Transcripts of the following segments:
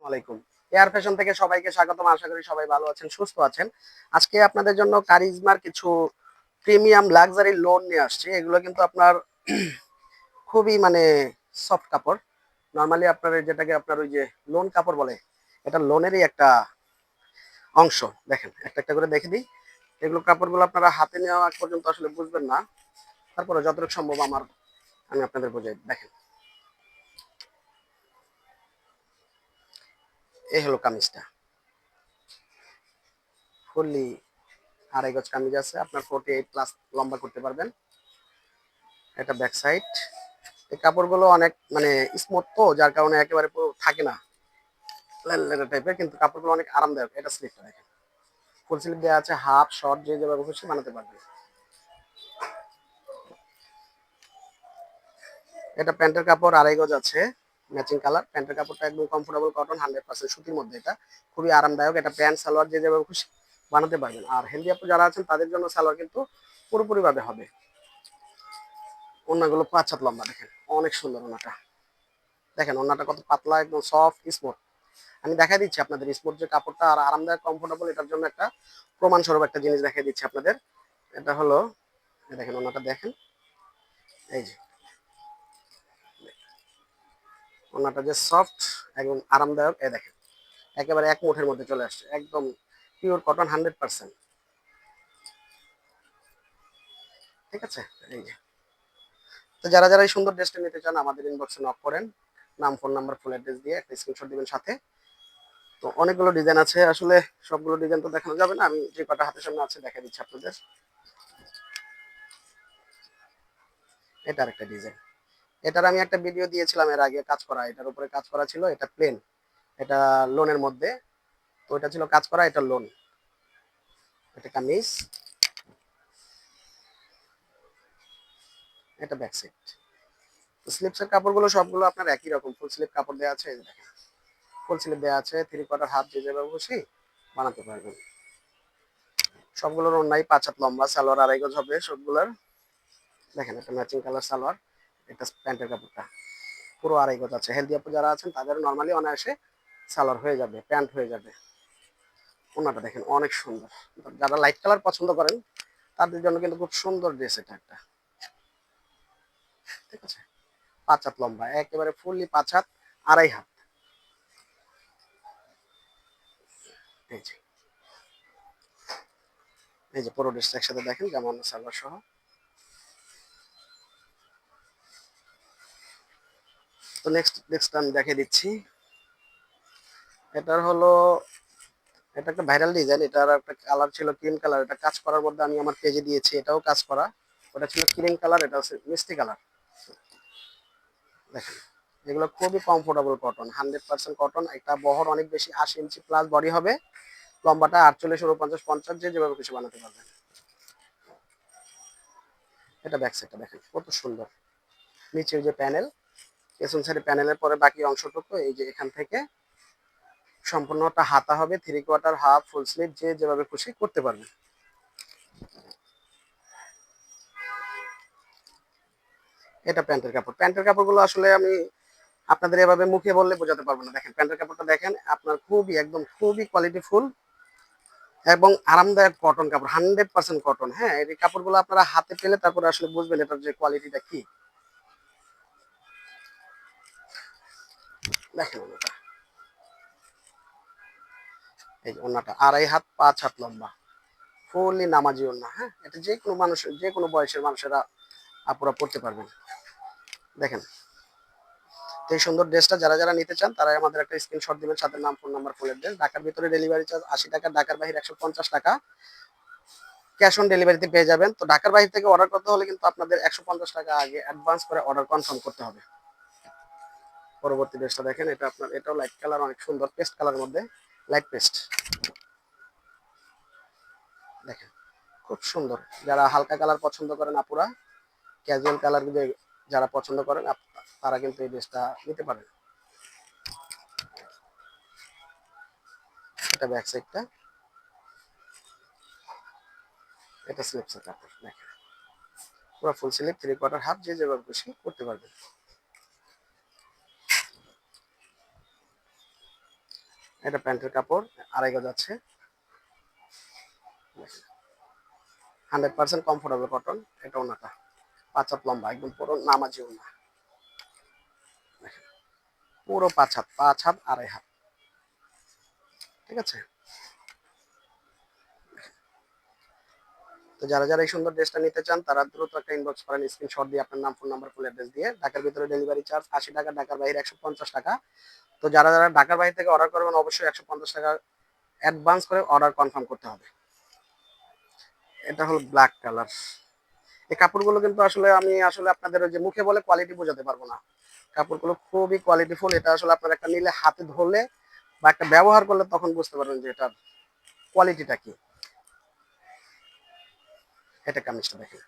ওয়ালাইকুম। Air fashion থেকে সবাইকে স্বাগতম। আশা করি সবাই ভালো আছেন, সুস্থ আছেন। আজকে আপনাদের জন্য কারিজমার কিছু প্রিমিয়াম লাক্সারি লোন নিয়ে আসছি। এগুলো কিন্তু আপনার খুবই সফট কাপড়। নরমালি আপনার যেটাকে আপনার ওই যে লোন কাপড় বলে, এটা লোনেরই একটা অংশ। দেখেন, একটা একটা করে দেখে দিই। এগুলো কাপড়গুলো আপনারা হাতে নেওয়া আগ পর্যন্ত আসলে বুঝবেন না। তারপরে যতটুকু সম্ভব আমি আপনাদের বোঝাই। দেখেন, এই হলো কামিজটা। ফুললি 2.5 গজ কামিজ আছে। আপনার 48 প্লাস লম্বা করতে পারবেন। এটা ব্যাক সাইড। এই কাপড়গুলো অনেক স্মুথ, তো যার কারণে একেবারে পুরো থাকে না, লেলা টাইপের, কিন্তু কাপড়গুলো অনেক আরামদায়ক। এটা স্লিপটা দেখেন, ফুল স্লিপ দেওয়া আছে, হাফ শর্ট যে যেভাবে খুশি বানাতে পারবেন। এটা প্যান্টের কাপড় 2.5 গজ আছে, ম্যাচিং কালার। প্যান্টের কাপড়টা একদম কমফোর্টেবল কটন, 100% সুতির মধ্যে। এটা খুবই আরামদায়ক। এটা প্যান্ট সালোয়ার যে যেভাবে খুশি বানাতে পারবেন। আর হেলদি আপু যারা আছেন তাদের জন্য সালোয়ার কিন্তু পুরোপুরি ভাবে হবে। ওড়নাগুলো 5 হাত লম্বা। দেখেন, অনেক সুন্দর ওড়নাটা। দেখেন ওড়নাটা কত পাতলা, একদম সফট স্মুথ। আমি দেখাই দিচ্ছি আপনাদের স্পোর্ট যে কাপড়টা আর আরামদায়ক কমফোর্টেবল, এটার জন্য একটা প্রমাণ স্বরূপ একটা জিনিস দেখাই দিচ্ছি আপনাদের। এটা হলো, দেখেন ওনাটা দেখেন, এই যে ওনাটা যে সফট এবং আরামদায়ক, এই দেখেন একেবারে এক মুঠের মধ্যে চলে আসছে, একদম পিওর কটন 100%। ঠিক আছে, এই যে। তো যারা যারা এই সুন্দর ড্রেসটা নিতে চান আমাদের ইনবক্সে নক করেন, নাম ফোন নাম্বার ফুল অ্যাড্রেস দিয়ে একটা স্ক্রিনশট দিবেন সাথে। তো অনেকগুলো ডিজাইন আছে, আসলে সবগুলো ডিজাইন তো দেখানো যাবে না, আমি যে কটা হাতের সামনে আছে দেখা দিচ্ছি আপনাদের। এটা আরেকটা ডিজাইন। এটার আমি একটা ভিডিও দিয়েছিলাম এর আগে, কাজ করা, এটার উপরে কাজ করা ছিল। এটা প্লেন, এটা লোনের মধ্যে। তো এটা ছিল কাজ করা, এটা লোন। এটা কামিজ, এটা ব্যাক সাইড। তো স্লিপসের কাপড়গুলো সবগুলো আপনার একই রকম, ফুল স্লিপ কাপড় দেওয়া আছে। এই যে দেখেন, ফুল স্লিপ দেওয়া আছে, 3/4 হাফ যে যেভাবে খুশি বানাতে পারবেন। সবগুলোর অন্যায় 5 হাত লম্বা, সালোয়ার 2.5 গজ হবে সবগুলোর। দেখেন, একটা ম্যাচিং কালার সালোয়ার। এটা প্যান্টের কাপড়টা পুরো 2.5 গজ আছে। হেলদি আপু যারা আছেন তাদের নর্মালি অনায়াসে সালোয়ার হয়ে যাবে, প্যান্ট হয়ে যাবে। ওনাটা দেখেন অনেক সুন্দর। যারা লাইট কালার পছন্দ করেন তাদের জন্য কিন্তু খুব সুন্দর ড্রেস এটা একটা। ঠিক আছে, 5 হাত লম্বা, একেবারে ফুললি 5 হাত, 2.5 হাত। এই যে, এই যে পুরো ড্রেসটা একসাথে দেখেন, যেমন সালোয়ার সহ। তো নেক্সট আমি দেখিয়ে দিচ্ছি। এটার হলো, এটা একটা ভাইরাল ডিজাইন। এটার একটা কালার ছিল ক্রিম কালার, এটা কাজ করার মধ্যে আমি আমার পেজে দিয়েছি, এটাও কাজ করা। ওটা ছিল ক্রিম কালার, এটা হচ্ছে মিষ্টি কালার। দেখেন, এগুলো খুবই কমফোর্টেবল কটন, 100% কটন। একটা বহর অনেক বেশি, 80 ইঞ্চি প্লাস বডি হবে। লম্বাটা 48, 49, 50 যে যেভাবে কিছু বানাতে পারবেন। এটা ব্যাক সাইডটা দেখেন কত সুন্দর। নিচে যে প্যানেল, পেছন সাইডে প্যানেলের পরে বাকি অংশটুকু এই যে এখান থেকে সম্পূর্ণটা হাতা হবে, 3/4 হাফ, ফুল স্লিভ যে যেভাবে খুশি করতে পারবেন। এটা প্যান্টের কাপড়। প্যান্টের কাপড়গুলো আসলে আমি আপনাদের এভাবে মুখে বললে বোঝাতে পারবো না। দেখেন প্যান্টের কাপড়টা দেখেন, আপনার খুবই একদম খুবই কোয়ালিটিফুল এবং আরামদায়ক কটন কাপড়, 100% কটন। হ্যাঁ, এই কাপড়গুলো আপনারা হাতে পেলে তারপরে আসলে বুঝবেন এটার যে কোয়ালিটিটা কি। দেখেন ওনাটা, এই যে ওনাটা 2.5 হাত 5 হাত লম্বা, ফুললি নামাজি ওড়না। হ্যাঁ, এটা যে কোনো মানুষ, যে কোনো বয়সের মানুষেরা আপুরা পড়তে পারবেন। দেখেন, তো এই সুন্দর ড্রেসটা যারা যারা নিতে চান তারাই আমাদের একটা স্ক্রিনশট দিবেন সাথে নাম ফোন নাম্বার ফুল অ্যাড্রেস। ঢাকার ভিতরে ডেলিভারি চার্জ 80 টাকা, ঢাকার বাইরে 150 টাকা ক্যাশ অন ডেলিভারিতে পেয়ে যাবেন। তো ঢাকার বাইরে থেকে অর্ডার করতে হলে কিন্তু আপনাদের 150 টাকা আগে অ্যাডভান্স করে অর্ডার কনফার্ম করতে হবে। পরবর্তী ড্রেসটা দেখেন, এটা আপনার, এটাও লাইট কালার, অনেক সুন্দর, পেস্ট কালার মধ্যে, লাইট পেস্ট। দেখেন খুব সুন্দর। যারা হালকা কালার পছন্দ করেন আপুরা, ক্যাজুয়াল কালার যারা পছন্দ করেন তারা কিন্তু এই ড্রেসটা নিতে পারেন। এটা ব্যাক সাইডটা, এটা স্লিপসের কাপড়। দেখেন পুরো ফুল স্লিভ, 3/4 হাফ যে যেভাবে খুশি করতে পারবেন। এটা প্যান্টের কাপড়, আড়াই গজ আছে, 100% কমফোর্টেবল কটন। এটা ওনাটা 5 হাত লম্বা, একদম পুরো নামাজি ওনা, পুরো 5 হাত, 5 হাত আড়াই হাত। ঠিক আছে। তো যারা যারা এই সুন্দর ড্রেসটা নিতে চান তারা দ্রুত একটা ইনবক্স করেন, স্ক্রিনশট দিয়ে আপনার নাম, ফোন নাম্বার, ফুল অ্যাড্রেস দিয়ে। ঢাকার ভিতরে ডেলিভারি চার্জ 80 টাকা, ঢাকার বাইরে 150 টাকা। তো যারা যারা ঢাকার বাইরে থেকে অর্ডার করবেন অবশ্যই 150 টাকা অ্যাডভান্স করে অর্ডার কনফার্ম করতে হবে। এটা হলো ব্ল্যাক কালার। এই কাপড়গুলো কিন্তু আসলে আমি আপনাদের ওই যে মুখে বলে কোয়ালিটি বোঝাতে পারবো না। কাপড়গুলো খুবই কোয়ালিটিফুল। এটা আসলে আপনার একটা নিলে হাতে ধরলে বা একটা ব্যবহার করলে তখন বুঝতে পারবেন যে এটার কোয়ালিটিটা কি। এটা কামিজটা দেখেন,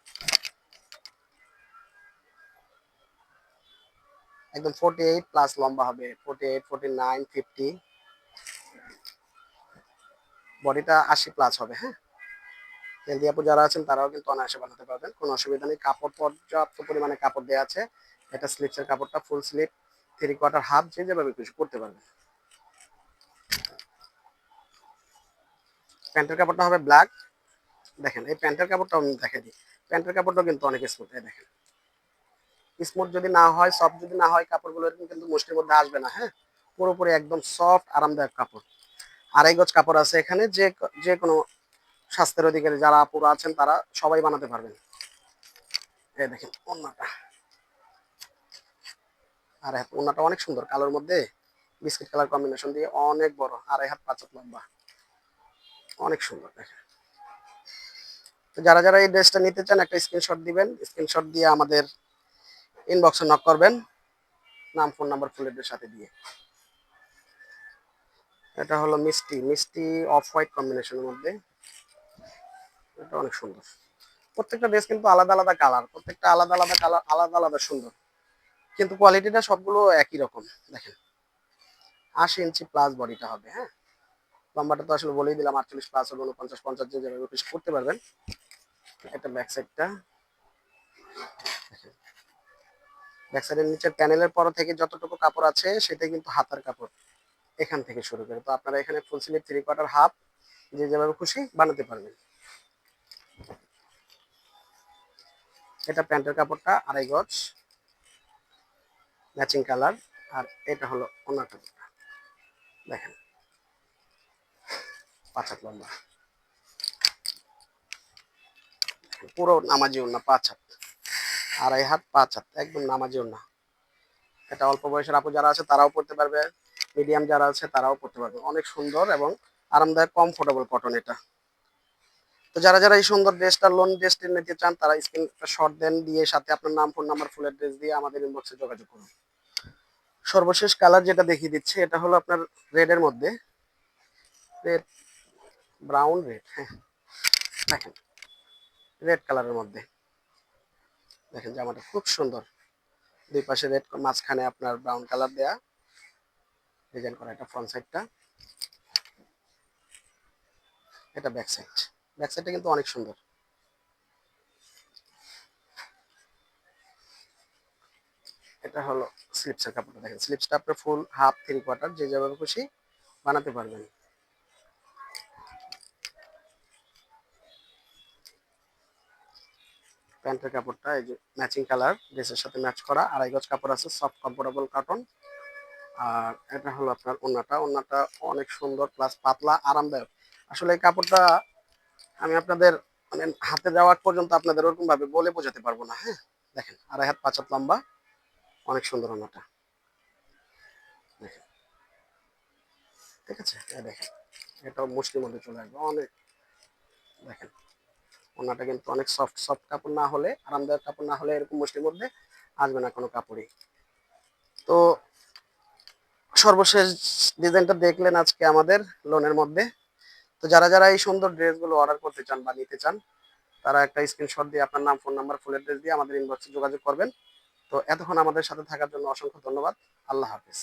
একদম 48 প্লাস লম্বা হবে, 48, 49, 50, বডিটা 80 প্লাস হবে। হ্যাঁ, হেলদি আপু যারা আছেন তারাও কিন্তু অনায়াসে বানাতে পারবেন, কোনো অসুবিধা নেই। কাপড় পর্যাপ্ত পরিমাণে কাপড় দেওয়া আছে। এটা স্লিপসের কাপড়টা ফুল স্লিপ, 3/4 হাফ, যে যেভাবে কিছু করতে পারবেন। প্যান্টের কাপড়টা হবে ব্ল্যাক। দেখেন এই প্যান্টের কাপড়টা আমি দেখে দিই, প্যান্টের কাপড়টা কিন্তু অনেক স্মুথ। এই দেখেন, স্মুথ যদি না হয়, সফট যদি না হয়, কাপড়গুলো এরকম কিন্তু মুষ্টির মধ্যে আসবে না। হ্যাঁ, পুরোপুরি একদম সফট আরামদায়ক কাপড়। আড়াই গজ কাপড় আছে এখানে, যে যে কোনো স্বাস্থ্যের অধিকারী যারা আপুরা আছেন তারা সবাই বানাতে পারবেন। এই দেখেন ওন্নাটা, আর ওন্নাটা অনেক সুন্দর, কালোর মধ্যে বিস্কিট কালার কম্বিনেশন দিয়ে, অনেক বড়, 2.5 হাত 5 হাত লম্বা, অনেক সুন্দর দেখেন। তো যারা যারা এই ড্রেসটা নিতে চান একটা স্ক্রিনশট দিবেন, স্ক্রিনশট দিয়ে আমাদের ইনবক্সে নক করবেন, নাম, ফোন নাম্বার, ফুল অ্যাড্রেস সাথে দিয়ে। এটা হলো মিষ্টি মিষ্টি অফ হোয়াইট কম্বিনেশনের মধ্যে, এটা অনেক সুন্দর। প্রত্যেকটা ড্রেস কিন্তু আলাদা আলাদা কালার, প্রত্যেকটা আলাদা আলাদা কালার, আলাদা আলাদা সুন্দর, কিন্তু কোয়ালিটিটা সবগুলো একই রকম। দেখেন 80 ইঞ্চি প্লাস বডিটা হবে। হ্যাঁ, লম্বাটা তো আসলে বলেই দিলাম, 48 প্লাস হলো, 49, 50, যে যেভাবে পিস করতে পারবেন। এটা ব্যাক সাইডটা, ব্যাক সাইডের নিচের প্যানেলের পর থেকে যতটুকু কাপড় আছে সেটাই কিন্তু হাতার কাপড়, এখান থেকে শুরু করে। তো আপনারা এখানে ফুল স্লিভ, 3/4 হাফ, যে যেভাবে খুশি বানাতে পারবেন। এটা প্যান্টের কাপড়টা আড়াই গজ, ম্যাচিং কালার। আর এটা হলো ওনার কাপড়টা, দেখেন 5 হাত লম্বা, পুরো নামাজি ওড়না, 5 হাত, 2.5 হাত 5 হাত, একদম নামাজি ওড়না। এটা অল্প বয়সের আপু যারা আছে তারাও পড়তে পারবে, মিডিয়াম যারা আছে তারাও পড়তে পারবে। অনেক সুন্দর এবং আরামদায়ক কমফোর্টেবল কটন এটা। তো যারা যারা এই সুন্দর ড্রেসটা, লোন ড্রেসটা নিতে চান তারা স্ক্রিনটা শর্ট দেন, দিয়ে সাথে আপনার নাম, ফোন নাম্বার, ফুল অ্যাড্রেস দিয়ে আমাদের ইনবক্সে যোগাযোগ করুন। সর্বশেষ কালার যেটা দেখিয়ে দিচ্ছি, এটা হলো আপনার রেডের মধ্যে, রেড, ব্রাউন রেড। হ্যাঁ, দেখেন রেড কালারের মধ্যে, দেখেন জামাটা খুব সুন্দর, দুই পাশে রেড, মাঝখানে আপনার ব্রাউন কালার দেয়া ডিজাইন করা। এটা ফ্রন্ট সাইডটা, এটা ব্যাক সাইড। ব্যাক সাইডটা কিন্তু অনেক সুন্দর। এটা হলো স্লিপসের কাপড়টা, দেখেন স্লিপসটা আপনার ফুল, হাফ, 3/4, যে যেভাবে খুশি বানাতে পারবেন। প্যান্টের কাপড়টা এই যে ম্যাচিং কালার, ড্রেসের সাথে ম্যাচ করা, আড়াই গজ কাপড় আছে, সফট কমফোর্টেবল কটন। আর এটা হলো আপনার ওন্নাটা, ওন্নাটা অনেক সুন্দর প্লাস পাতলা আরামদায়ক। আসলে এই কাপড়টা আমি আপনাদের মানে হাতে দেওয়া পর্যন্ত আপনাদের ওরকম ভাবে বলে বোঝাতে পারবো না। হ্যাঁ, দেখেন 2.5 হাত 5 হাত লম্বা, অনেক সুন্দর ওন্নাটা, দেখেন। ঠিক আছে, এই দেখেন এটাও মুষ্টির মধ্যে চলে আসবে অনেক। দেখেন ওন্নাটা কিন্তু অনেক সফট, সফট কাপড় না হলে, আরামদায়ক কাপড় না হলে এরকম মুষ্টির মধ্যে আসবে না কোনো কাপড়ই। তো সর্বশেষ ডিজাইনটা দেখলেন আজকে আমাদের লোনের মধ্যে। তো যারা যারা এই সুন্দর ড্রেসগুলো অর্ডার করতে চান বা নিতে চান তারা একটা স্ক্রিনশট দিয়ে আপনার নাম, ফোন নাম্বার, ফুল অ্যাড্রেস দিয়ে আমাদের ইনবক্সে যোগাযোগ করবেন। তো এতক্ষণ আমাদের সাথে থাকার জন্য অসংখ্য ধন্যবাদ। আল্লাহ হাফেজ।